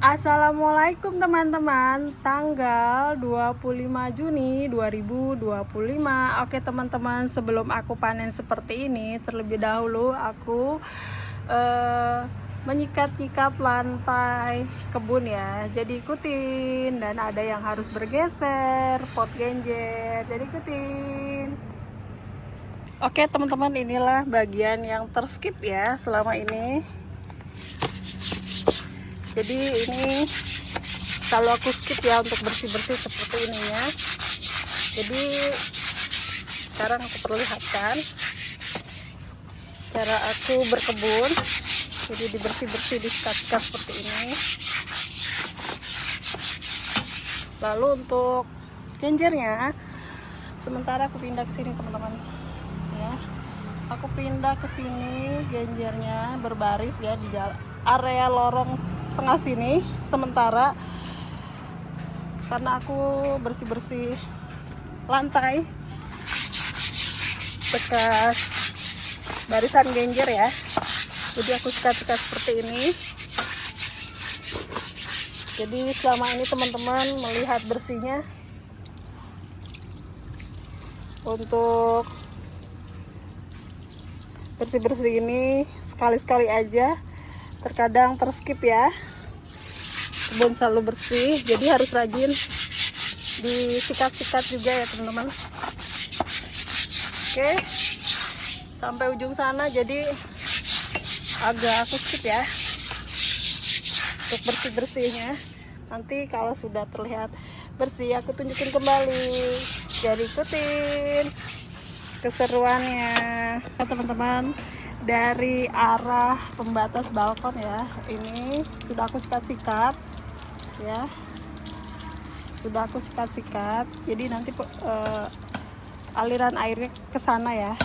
Assalamualaikum teman-teman. Tanggal 25 Juni 2025. Oke teman-teman, sebelum aku panen seperti ini, terlebih dahulu aku menyikat-nyikat lantai kebun ya. Jadi ikutin, dan ada yang harus bergeser pot genjer. Jadi ikutin. Oke teman-teman, inilah bagian yang terskip ya selama ini. Jadi ini kalau aku skip ya untuk bersih-bersih seperti ini ya. Jadi sekarang aku perlihatkan cara aku berkebun. Jadi dibersih-bersih, disikat-sikat seperti ini. Lalu untuk genjernya, sementara aku pindah ke sini teman-teman ya. Aku pindah ke sini, genjernya berbaris ya di area lorong tengah sini sementara, karena aku bersih-bersih lantai bekas barisan genjer ya. Jadi aku sikat-sikat seperti ini. Jadi selama ini teman-teman melihat bersihnya. Untuk bersih-bersih ini sekali-sekali aja, terkadang terskip ya. Kebun selalu bersih, jadi harus rajin disikat-sikat juga ya teman-teman. Oke, sampai ujung sana, jadi agak aku skip ya untuk bersih-bersihnya. Nanti kalau sudah terlihat bersih aku tunjukin kembali, jadi ikutin keseruannya ya teman-teman. Dari arah pembatas balkon ya, ini sudah aku sikat-sikat ya, sudah aku sikat-sikat. Jadi nanti aliran airnya ke sana ya.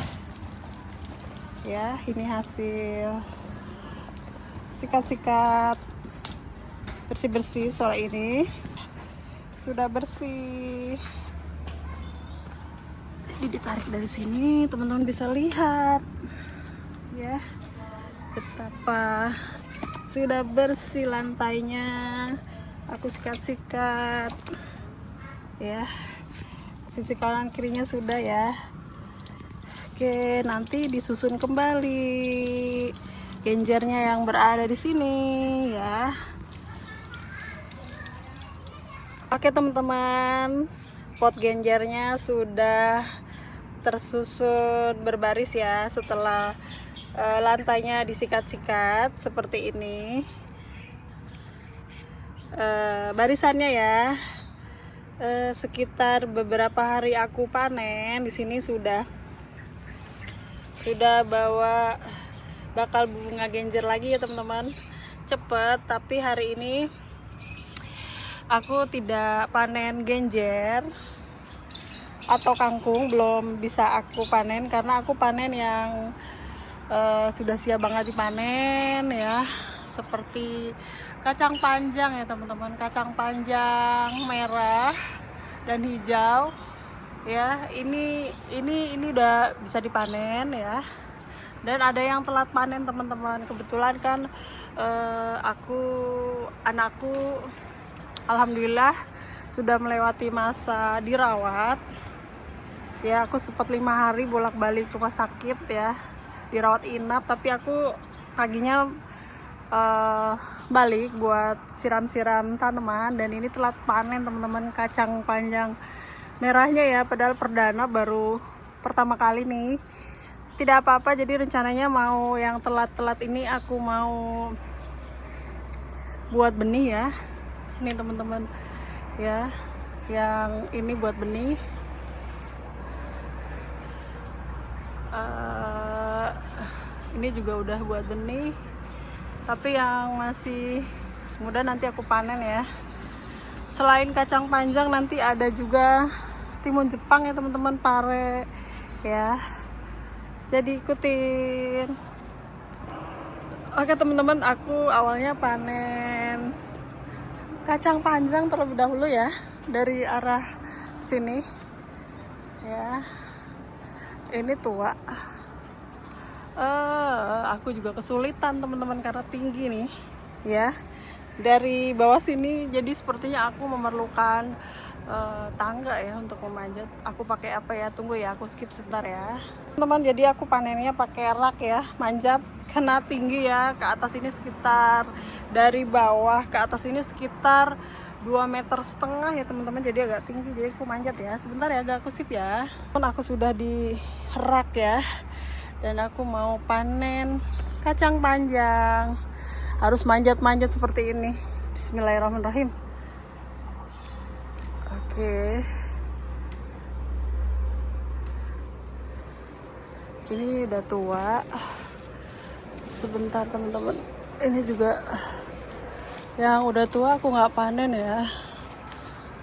Ya, ini hasil sikat-sikat bersih-bersih sore ini. Sudah bersih. Jadi ditarik dari sini, teman-teman bisa lihat ya betapa sudah bersih lantainya. Aku sikat-sikat ya, sisi kanan kirinya sudah ya. Oke, nanti disusun kembali genjernya yang berada di sini ya. Oke teman-teman, pot genjernya sudah tersusun berbaris ya setelah lantainya disikat-sikat seperti ini. Barisannya ya, sekitar beberapa hari aku panen di sini sudah bawa bakal bunga genjer lagi ya teman-teman. Cepet, tapi hari ini aku tidak panen genjer atau kangkung, belum bisa aku panen karena aku panen yang sudah siap banget dipanen ya, seperti kacang panjang ya teman-teman. Kacang panjang merah dan hijau ya, ini udah bisa dipanen ya. Dan ada yang telat panen teman-teman. Kebetulan kan anakku alhamdulillah sudah melewati masa dirawat ya. Aku sempat 5 hari bolak-balik rumah sakit ya, dirawat inap, tapi aku paginya balik buat siram-siram tanaman. Dan ini telat panen teman-teman, kacang panjang merahnya ya, padahal perdana, baru pertama kali nih. Tidak apa-apa, jadi rencananya mau yang telat-telat ini aku mau buat benih ya. Ini teman-teman ya, yang ini buat benih. Ini juga udah buat benih, tapi yang masih muda nanti aku panen ya. Selain kacang panjang nanti ada juga timun Jepang ya teman-teman, pare ya. Jadi ikutin. Oke teman-teman, aku awalnya panen kacang panjang terlebih dahulu ya, dari arah sini ya. Ini tua. Aku juga kesulitan teman-teman karena tinggi nih ya. dari bawah sini, jadi sepertinya aku memerlukan tangga ya untuk memanjat. Aku pakai apa ya? Tunggu ya, aku skip sebentar ya teman-teman. Jadi aku panennya pakai rak ya, manjat karena tinggi ya. Ke atas ini sekitar, dari bawah ke atas ini sekitar 2,5 meter ya teman-teman, jadi agak tinggi, jadi aku manjat ya. Sebentar ya, agak aku sip ya. Aku sudah di rak ya, dan aku mau panen kacang panjang. Harus manjat-manjat seperti ini. Bismillahirrahmanirrahim. Oke. Ini udah tua. Sebentar teman-teman. Ini juga yang udah tua aku nggak panen ya.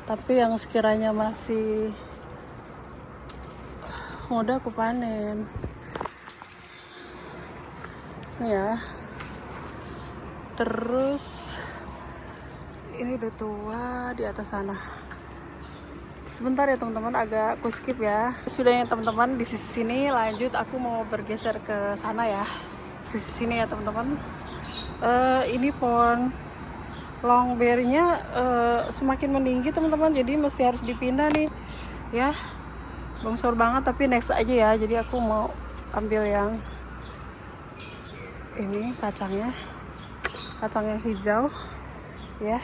Tapi yang sekiranya masih muda aku panen. Ini ya. Terus ini udah tua di atas sana. Sebentar ya teman-teman, agak aku skip ya. Sudah ya teman-teman, di sisi sini. Lanjut aku mau bergeser ke sana ya. Sisi sini ya teman-teman. Ini pohon longberry-nya semakin meninggi teman-teman, jadi mesti harus dipindah nih ya. Bongsor banget, tapi next aja ya. Jadi aku mau ambil yang ini, kacangnya hijau ya.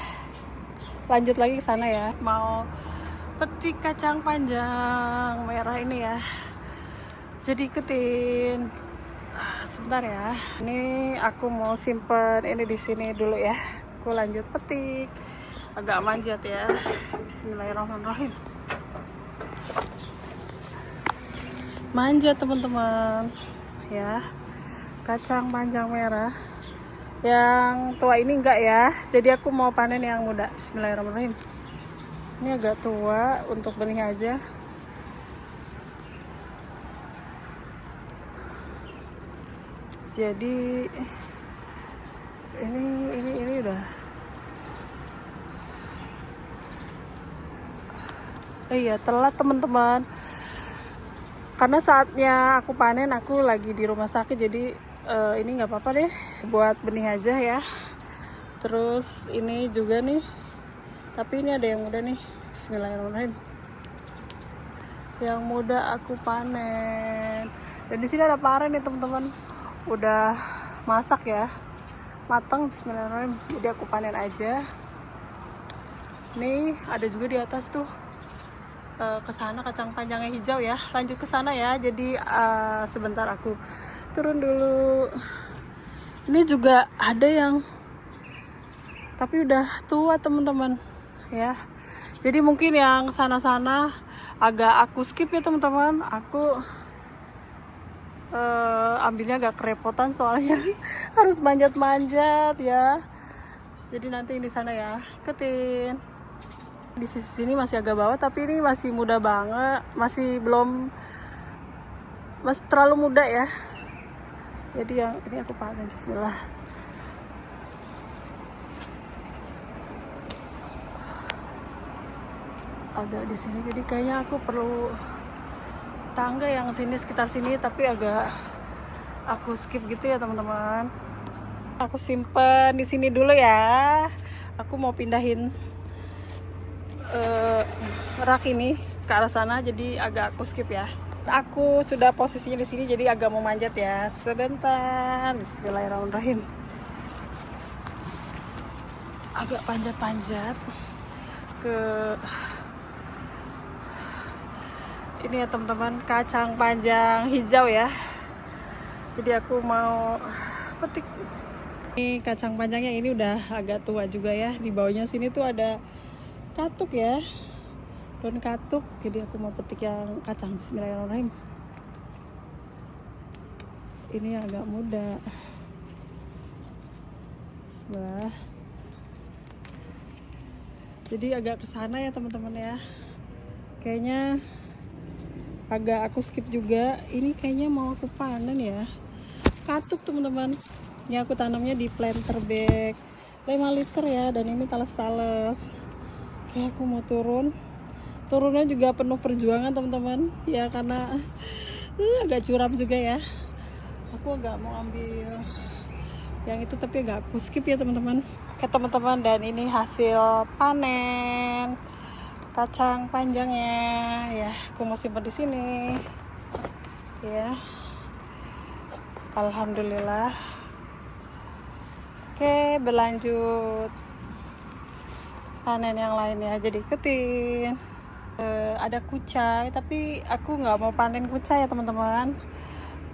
Lanjut lagi ke sana ya, mau petik kacang panjang merah ini ya. Jadi iketin. Sebentar ya. Ini aku mau simpen ini di sini dulu ya. Aku lanjut petik. Agak manjat ya. Bismillahirrahmanirrahim. Manjat teman-teman. Ya. Kacang panjang merah. Yang tua ini enggak ya. Jadi aku mau panen yang muda. Bismillahirrahmanirrahim. Ini agak tua, untuk benih aja. Jadi ini udah. Iya, telat teman-teman. Karena saatnya aku panen, aku lagi di rumah sakit, jadi ini nggak apa-apa deh, buat benih aja ya. Terus ini juga nih. Tapi ini ada yang muda nih. Bismillahirrahmanirrahim. Yang muda aku panen. Dan di sini ada paren nih teman-teman. Udah masak ya. Matang. Bismillahirrahmanirrahim. Jadi aku panen aja. Nih ada juga di atas tuh. Ke sana kacang panjangnya hijau ya. Lanjut ke sana ya. Jadi sebentar aku turun dulu. Ini juga ada yang tapi udah tua teman-teman ya. Jadi mungkin yang sana-sana agak aku skip ya teman-teman. Aku ambilnya agak kerepotan soalnya harus manjat-manjat ya. Jadi nanti di sana ya, ketin. Di sisi sini masih agak bawah, tapi ini masih muda banget, masih terlalu muda ya. Jadi yang ini aku panen. Bismillah. Agak di sini, jadi kayaknya aku perlu tangga yang sini, sekitar sini, tapi agak aku skip gitu ya teman-teman. Aku simpen di sini dulu ya. Aku mau pindahin rak ini ke arah sana, jadi agak aku skip ya. Aku sudah posisinya di sini, jadi agak mau manjat ya. Sebentar. Bismillahirrahmanirrahim. Agak panjat-panjat ke ini ya teman-teman, kacang panjang hijau ya. Jadi aku mau petik. Ini kacang panjangnya ini udah agak tua juga ya. Di bawahnya sini tuh ada katuk ya, daun katuk. Jadi aku mau petik yang kacang. Bismillahirrahmanirrahim. Ini agak muda. Wah. Jadi agak ke sana ya teman-teman ya. Kayaknya agak aku skip juga. Ini kayaknya mau aku panen ya. Katuk teman-teman. Ini aku tanamnya di planter bag 5 liter ya. Dan ini tales-tales. Oke, aku mau turun. Turunnya juga penuh perjuangan teman-teman. Ya karena agak curam juga ya. Aku agak mau ambil yang itu, tapi agak aku skip ya teman-teman. Oke teman-teman, dan ini hasil panen kacang panjangnya ya. Aku mau simpan di sini ya. Alhamdulillah. Oke, berlanjut panen yang lainnya, jadi ikutin. Ada kucai, tapi aku nggak mau panen kucai ya teman-teman.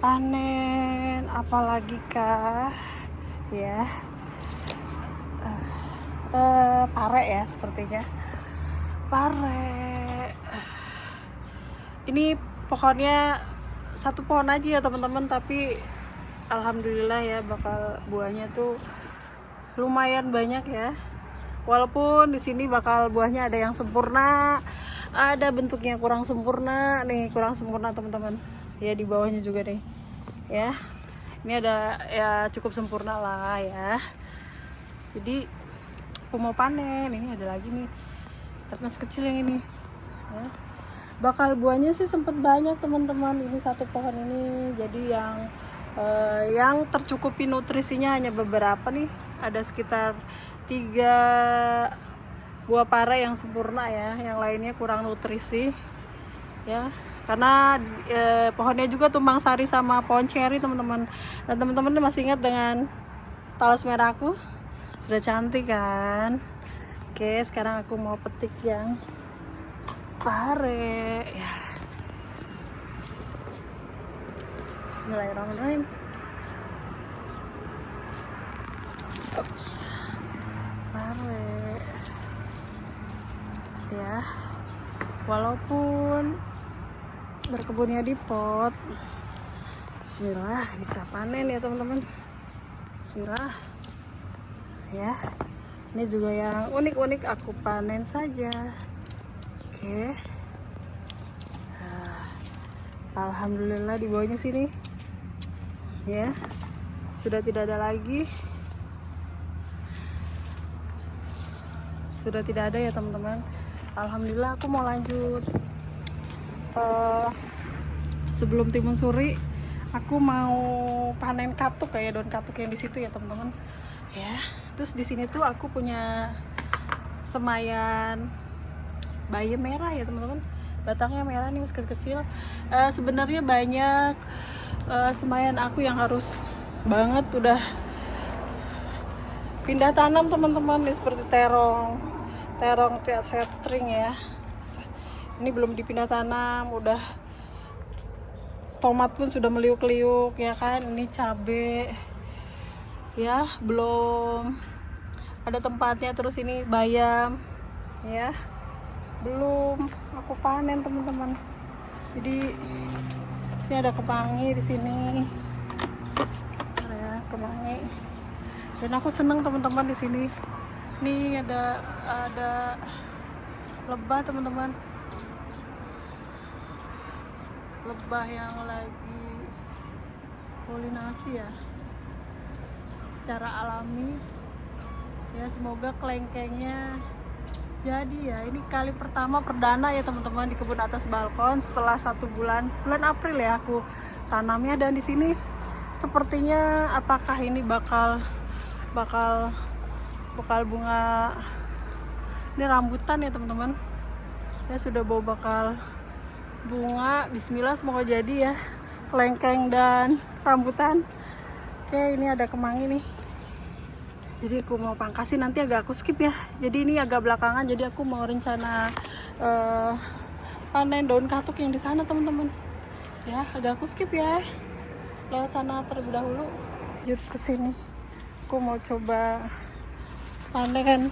Panen apalagi kah ya, pare ya sepertinya, pare. Ini pohonnya satu pohon aja ya teman-teman, tapi alhamdulillah ya bakal buahnya tuh lumayan banyak ya. Walaupun di sini bakal buahnya ada yang sempurna, ada bentuknya kurang sempurna nih, kurang sempurna teman-teman. Ya di bawahnya juga nih. Ya. Ini ada ya cukup sempurna lah ya. Jadi aku mau panen, ini ada lagi nih. Tapi masih kecil yang ini. Ya. Bakal buahnya sih sempet banyak teman-teman. Ini satu pohon ini. Jadi yang tercukupi nutrisinya hanya beberapa nih. Ada sekitar 3 buah pare yang sempurna ya, yang lainnya kurang nutrisi ya, karena pohonnya juga tumbang sari sama pohon ceri teman-teman. Dan teman-teman masih ingat dengan talas merahku? Sudah cantik kan? Oke, sekarang aku mau petik yang pare ya. Bismillahirrahmanirrahim. Ups. Pare ya, walaupun berkebunnya di pot, bismillah bisa panen ya teman-teman. Bismillah ya. Ini juga yang unik-unik aku panen saja. Oke. Nah, alhamdulillah di bawahnya sini ya sudah tidak ada lagi. Sudah tidak ada ya teman-teman. Alhamdulillah. Aku mau lanjut. Sebelum timun suri, aku mau panen katuk kayak daun katuk yang di situ ya teman-teman. Ya. Terus di sini tuh aku punya semayan bayam merah ya teman-teman. Batangnya merah nih, masih kecil. Sebenarnya banyak semayan aku yang harus banget udah pindah tanam teman-teman, seperti terong setring ya. Ini belum dipindah tanam, udah tomat pun sudah meliuk-liuk ya kan. Ini cabe ya belum ada tempatnya. Terus ini bayam ya belum aku panen teman-teman. Jadi ini ada kemangi di sini ya, kemangi. Dan aku seneng teman-teman di sini. Nih ada lebah teman-teman. Lebah yang lagi polinasi ya. Secara alami. Ya semoga kelengkengnya jadi ya. Ini kali pertama perdana ya teman-teman di kebun atas balkon setelah 1 bulan April ya aku tanamnya. Dan di sini sepertinya apakah ini bakal bunga. Ini rambutan ya teman-teman. Saya sudah bawa bakal bunga. Bismillah, semoga jadi ya kelengkeng dan rambutan. Oke, ini ada kemangi nih. Jadi aku mau pangkasin, nanti agak aku skip ya. Jadi ini agak belakangan. Jadi aku mau rencana panen daun katuk yang di sana teman-teman. Ya, agak aku skip ya. Lewat sana terlebih dahulu. Lanjut ke sini. Aku mau coba panen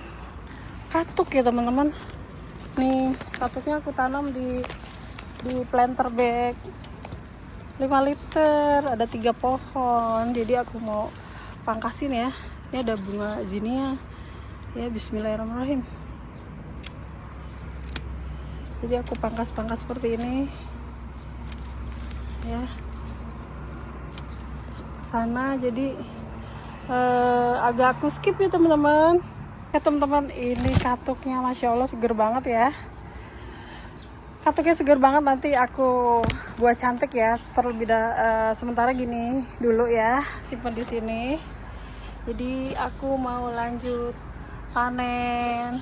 katuk ya teman-teman. Nih katuknya aku tanam di planter bag 5 liter, ada 3 pohon. Jadi aku mau pangkasin ya. Ini ada bunga zinnia ya. Bismillahirrahmanirrahim. Jadi aku pangkas seperti ini ya sana. Jadi agak aku skip ya teman-teman. Ya teman-teman, ini katuknya masya Allah seger banget ya. Katuknya seger banget, nanti aku buat cantik ya. Sementara gini dulu ya, simpan di sini. Jadi aku mau lanjut panen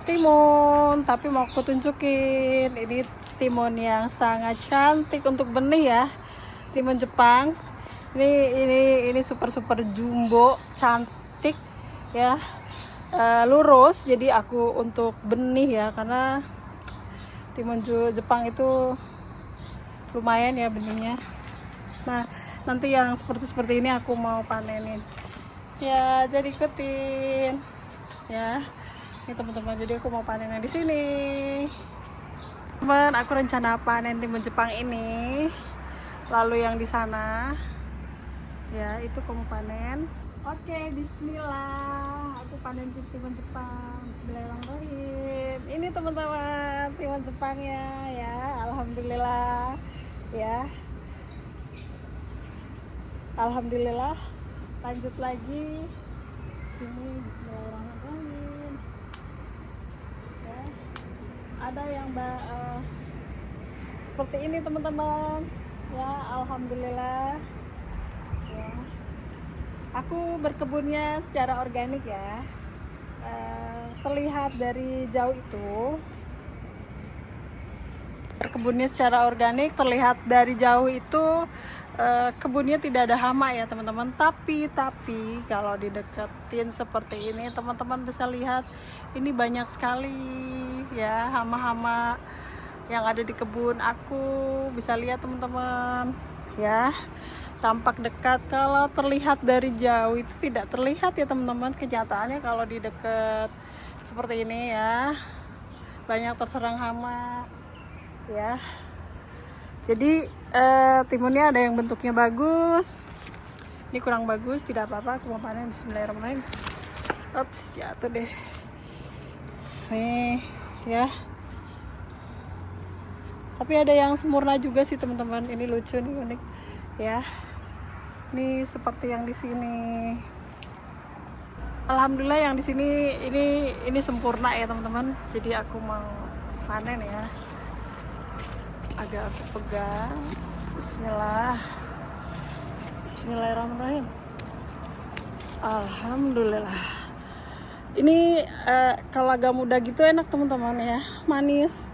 timun, tapi mau aku tunjukin ini timun yang sangat cantik untuk benih ya, timun Jepang. Ini super jumbo, cantik ya, lurus. Jadi aku untuk benih ya, karena timun Jepang itu lumayan ya benihnya. Nah, nanti yang seperti ini aku mau panenin ya, jadi ikutin ya. Ini teman-teman, jadi aku mau panennya di sini. Teman, aku rencana panen timun Jepang ini. Lalu yang di sana ya, itu aku mau panen. Oke, bismillah. Aku panen timun Jepang. Bismillahirrahmanirrahim. Ini teman-teman, timun Jepangnya ya. Alhamdulillah ya. Alhamdulillah. Lanjut lagi sini. Bismillahirrahmanirrahim ya. Ada yang seperti ini teman-teman ya. Alhamdulillah ya. Aku berkebunnya secara organik ya. Terlihat dari jauh itu, berkebunnya secara organik, terlihat dari jauh itu kebunnya tidak ada hama ya teman-teman. Tapi kalau dideketin seperti ini, teman-teman bisa lihat ini banyak sekali ya hama-hama yang ada di kebun aku. Bisa lihat teman-teman ya, tampak dekat. Kalau terlihat dari jauh itu tidak terlihat ya teman-teman. Kenyataannya kalau di dekat seperti ini ya, banyak terserang hama ya. Jadi timunnya ada yang bentuknya bagus, ini kurang bagus, tidak apa-apa. Aku mau panen. Bismillahirrahmanirrahim. Ups, jatuh deh nih ya. Tapi ada yang sempurna juga sih teman-teman. Ini lucu nih, unik ya. Ini seperti yang di sini. Alhamdulillah yang di sini ini sempurna ya teman-teman. Jadi aku mau panen ya. Agak aku pegang. Bismillahirrahmanirrahim. Alhamdulillah. Ini kalau agak muda gitu enak teman-teman ya, manis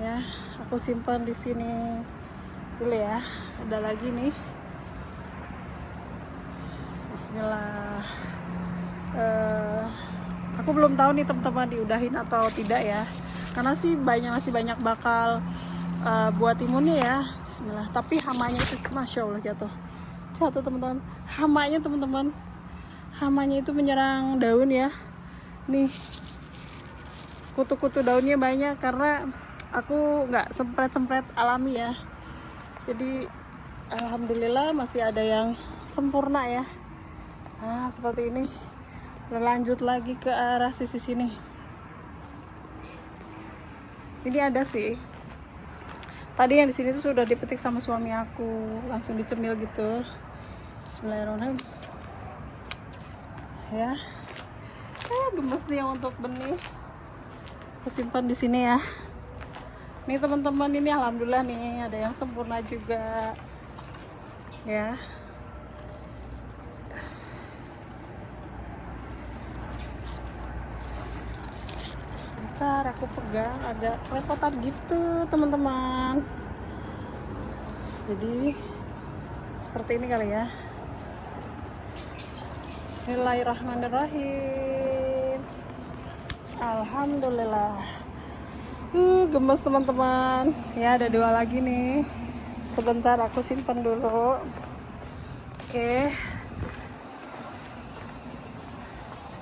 ya. Aku simpan di sini dulu ya. Ada lagi nih. Bismillah. Aku belum tahu nih teman-teman diudahin atau tidak ya, karena sih masih banyak bakal buat timunnya ya. Bismillah. Tapi hamanya itu masya Allah jatuh teman-teman. Hamanya itu menyerang daun ya. Nih kutu-kutu daunnya banyak karena aku nggak sempret alami ya. Jadi alhamdulillah masih ada yang sempurna ya. Nah seperti ini. Berlanjut lagi ke arah sisi sini. Ini ada sih. Tadi yang di sini tuh sudah dipetik sama suami aku, langsung dicemil gitu. Bismillahirrahmanirrahim. Ya. Gemes nih yang untuk benih. Aku simpan di sini ya. Nih teman-teman, ini alhamdulillah nih ada yang sempurna juga. Ya. Bentar aku pegang, agak repotan gitu teman-teman. Jadi seperti ini kali ya. Bismillahirrahmanirrahim. Alhamdulillah. Gemes teman-teman. Ya ada 2 lagi nih. Sebentar aku simpan dulu. Oke.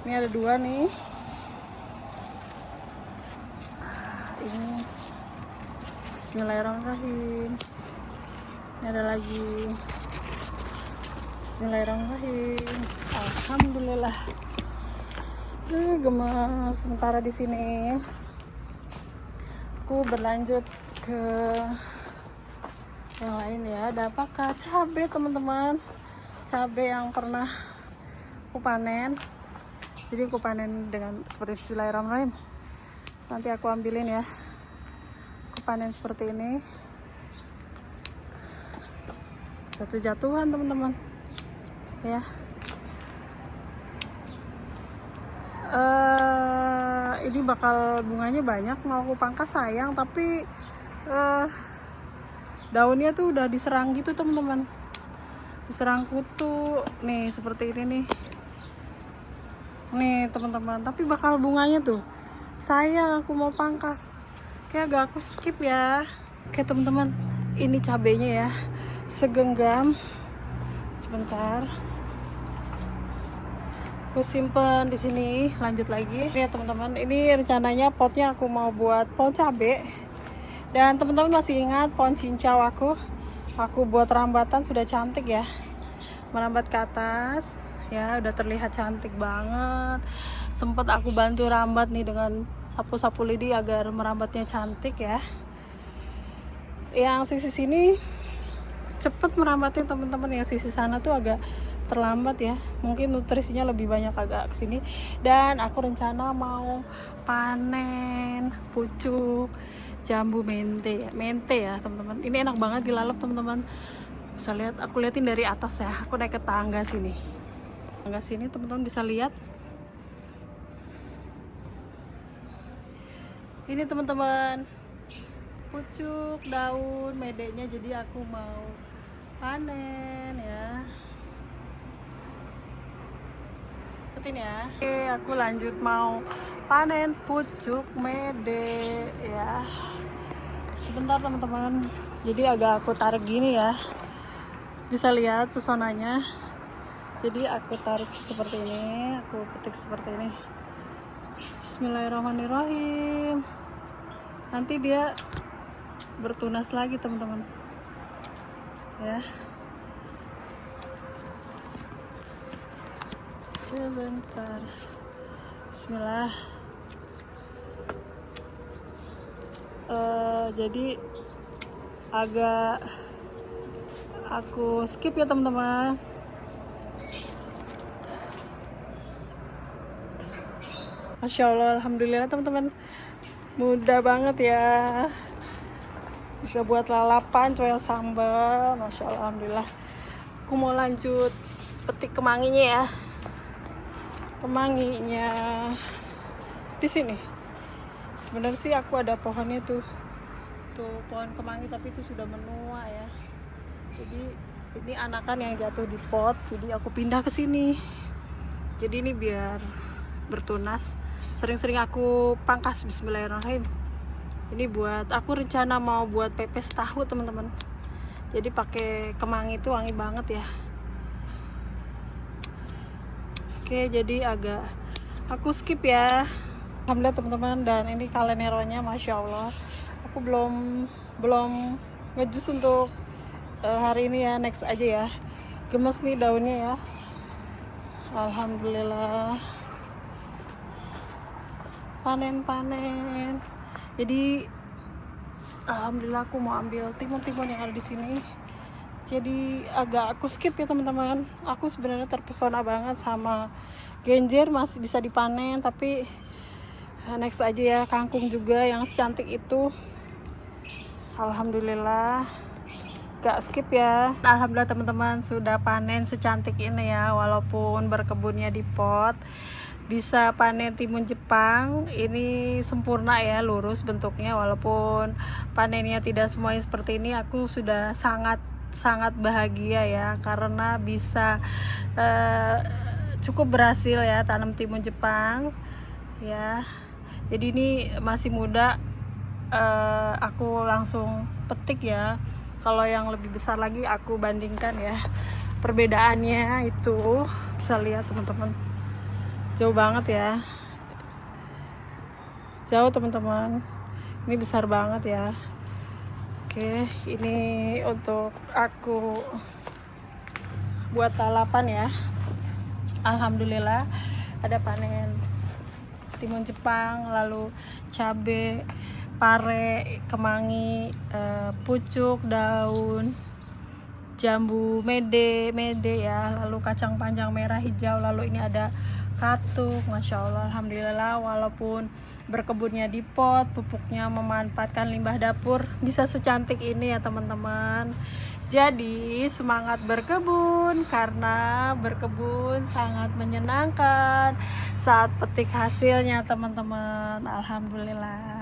Ini ada 2 nih. Ini bismillahirrahmanirrahim. Ini ada lagi. Bismillahirrahmanirrahim. Alhamdulillah. Gemes. Sementara di sini aku berlanjut ke yang lain ya. Ada apakah? Cabai teman-teman. Cabai yang pernah aku panen. Jadi aku panen dengan seperti bismillahirrahmanirrahim. Nanti aku ambilin ya. Aku panen seperti ini. Jatuh-jatuhan teman-teman. Ya. Ini bakal bunganya banyak, mau aku pangkas sayang, tapi daunnya tuh udah diserang gitu teman-teman, diserang kutu nih seperti ini nih teman-teman. Tapi bakal bunganya tuh sayang, aku mau pangkas, kayak agak aku skip ya. Oke teman-teman, ini cabenya ya, segenggam. Sebentar, aku simpen di sini. Lanjut lagi ya teman-teman, ini rencananya potnya aku mau buat pohon cabe. Dan teman-teman masih ingat pohon cincau aku buat rambatan, sudah cantik ya, merambat ke atas ya, udah terlihat cantik banget. Sempet aku bantu rambat nih dengan sapu-sapu lidi agar merambatnya cantik ya. Yang sisi sini cepet merambatnya teman-teman, yang sisi sana tuh agak terlambat ya, mungkin nutrisinya lebih banyak agak kesini. Dan aku rencana mau panen pucuk jambu mente ya teman-teman. Ini enak banget dilalap teman-teman, bisa lihat, aku liatin dari atas ya, aku naik ke tangga sini teman-teman, bisa lihat ini teman-teman, pucuk daun medenya. Jadi aku mau panen ya, ikutin ya. Oke, aku lanjut mau panen pucuk mede ya. Sebentar teman-teman, jadi agak aku tarik gini ya, bisa lihat pesonanya. Jadi aku tarik seperti ini, aku petik seperti ini. Bismillahirrahmanirrahim. Nanti dia bertunas lagi teman-teman ya. Sebentar, bismillah. Jadi agak aku skip ya teman-teman. Masya Allah, alhamdulillah teman-teman, mudah banget ya, bisa buat lalapan, coel sambal. Masya Allah, alhamdulillah. Aku mau lanjut petik kemanginya ya. Kemanginya di sini. Sebenarnya sih aku ada pohonnya tuh pohon kemangi, tapi itu sudah menua ya. Jadi ini anakan yang jatuh di pot, jadi aku pindah ke sini. Jadi ini biar bertunas, sering-sering aku pangkas. Bismillahirrahmanirrahim. Ini buat aku rencana mau buat pepes tahu teman-teman. Jadi pakai kemangi itu wangi banget ya. Oke, jadi agak aku skip ya. Alhamdulillah teman-teman. Dan ini kaleneronya, masya Allah. Aku belum ngejus untuk hari ini ya, next aja ya. Gemes nih daunnya ya. Alhamdulillah. Panen. Jadi alhamdulillah aku mau ambil timun-timun yang ada di sini. Jadi agak aku skip ya teman-teman. Aku sebenarnya terpesona banget sama genjer, masih bisa dipanen, tapi next aja ya. Kangkung juga yang secantik itu. Alhamdulillah gak skip ya. Alhamdulillah teman-teman, sudah panen secantik ini ya, walaupun berkebunnya di pot. Bisa panen timun Jepang, ini sempurna ya, lurus bentuknya. Walaupun panennya tidak semuanya seperti ini, aku sudah sangat bahagia ya, karena bisa cukup berhasil ya tanam timun Jepang ya. Jadi ini masih muda, aku langsung petik ya. Kalau yang lebih besar lagi aku bandingkan ya, perbedaannya itu bisa lihat teman-teman, jauh banget ya, jauh teman-teman, ini besar banget ya. Oke, ini untuk aku buat lalapan ya. Alhamdulillah ada panen timun Jepang, lalu cabe, pare, kemangi, pucuk daun, jambu mede ya, lalu kacang panjang merah hijau, lalu ini ada katuk. Masya Allah, alhamdulillah, walaupun berkebunnya di pot, pupuknya memanfaatkan limbah dapur, bisa secantik ini ya teman-teman. Jadi semangat berkebun, karena berkebun sangat menyenangkan saat petik hasilnya teman-teman. Alhamdulillah.